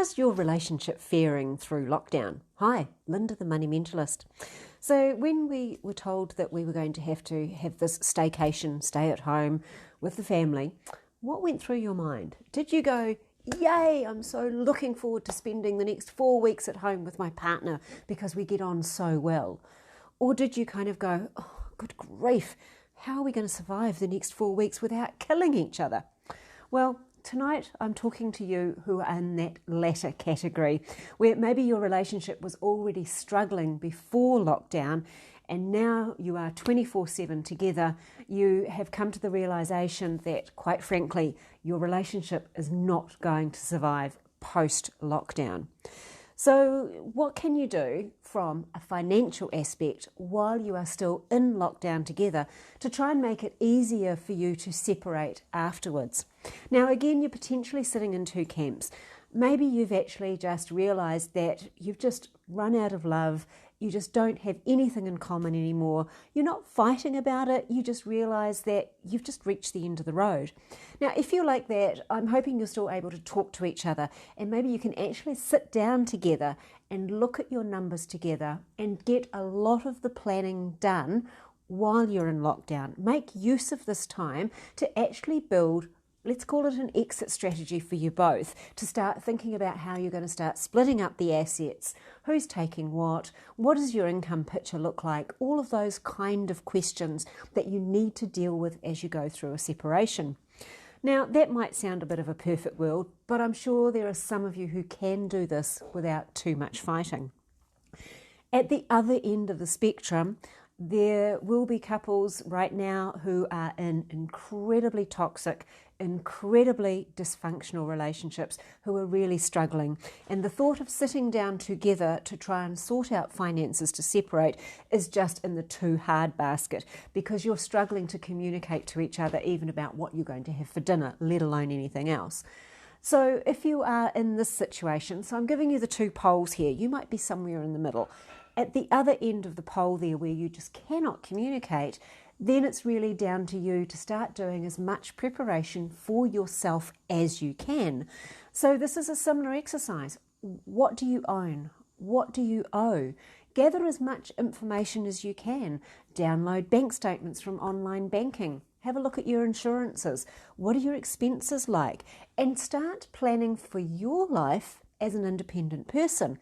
How's your relationship faring through lockdown? Hi, Linda the Money Mentalist. So when we were told that we were going to have this staycation, stay at home with the family, what went through your mind? Did you go, yay, I'm so looking forward to spending the next 4 weeks at home with my partner because we get on so well? Or did you kind of go, oh, good grief, how are we going to survive the next 4 weeks without killing each other? Well, tonight I'm talking to you who are in that latter category, where maybe your relationship was already struggling before lockdown and now you are 24/7 together. You have come to the realisation that, quite frankly, your relationship is not going to survive post-lockdown. So what can you do from a financial aspect while you are still in lockdown together to try and make it easier for you to separate afterwards? Now, again, you're potentially sitting in two camps. Maybe you've actually just realised that you've just run out of love. You just don't have anything in common anymore. You're not fighting about it. You just realise that you've just reached the end of the road. Now, if you're like that, I'm hoping you're still able to talk to each other, and maybe you can actually sit down together and look at your numbers together and get a lot of the planning done while you're in lockdown. Make use of this time to actually build, let's call it an exit strategy for you both, to start thinking about how you're going to start splitting up the assets, who's taking what does your income picture look like, all of those kind of questions that you need to deal with as you go through a separation. Now, that might sound a bit of a perfect world, but I'm sure there are some of you who can do this without too much fighting. At the other end of the spectrum, there will be couples right now who are in incredibly toxic, incredibly dysfunctional relationships who are really struggling. And the thought of sitting down together to try and sort out finances to separate is just in the too hard basket, because you're struggling to communicate to each other even about what you're going to have for dinner, let alone anything else. So if you are in this situation, so I'm giving you the two poles here, you might be somewhere in the middle. At the other end of the pole there, where you just cannot communicate, then it's really down to you to start doing as much preparation for yourself as you can. So this is a similar exercise. What do you own? What do you owe? Gather as much information as you can. Download bank statements from online banking. Have a look at your insurances. What are your expenses like? And start planning for your life as an independent person.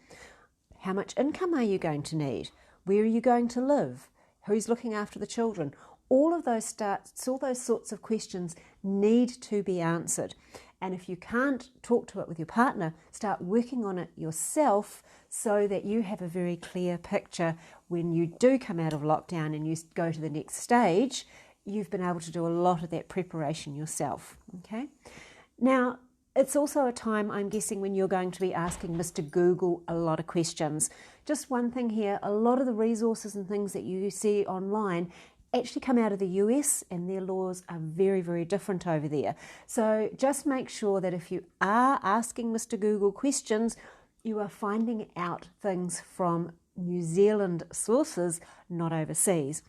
How much income are you going to need? Where are you going to live? Who's looking after the children? All those sorts of questions need to be answered. And if you can't talk to it with your partner, start working on it yourself so that you have a very clear picture when you do come out of lockdown and you go to the next stage. You've been able to do a lot of that preparation yourself. Okay? Now, it's also a time, I'm guessing, when you're going to be asking Mr. Google a lot of questions. Just one thing here, a lot of the resources and things that you see online actually come out of the US, and their laws are very, very different over there. So just make sure that if you are asking Mr. Google questions, you are finding out things from New Zealand sources, not overseas.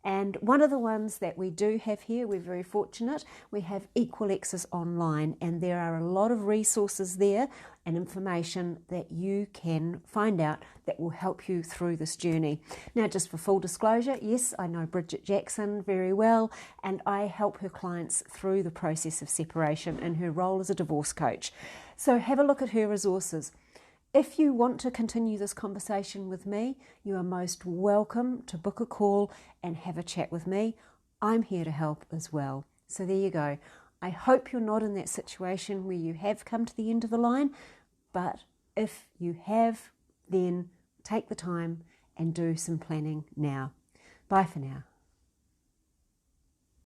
And one of the ones that we do have here, we're very fortunate, we have Equal Access Online, and there are a lot of resources there and information that you can find out that will help you through this journey. Now, just for full disclosure, yes, I know Bridget Jackson very well, and I help her clients through the process of separation in her role as a divorce coach. So have a look at her resources. If you want to continue this conversation with me, you are most welcome to book a call and have a chat with me. I'm here to help as well. So there you go. I hope you're not in that situation where you have come to the end of the line, but if you have, then take the time and do some planning now. Bye for now.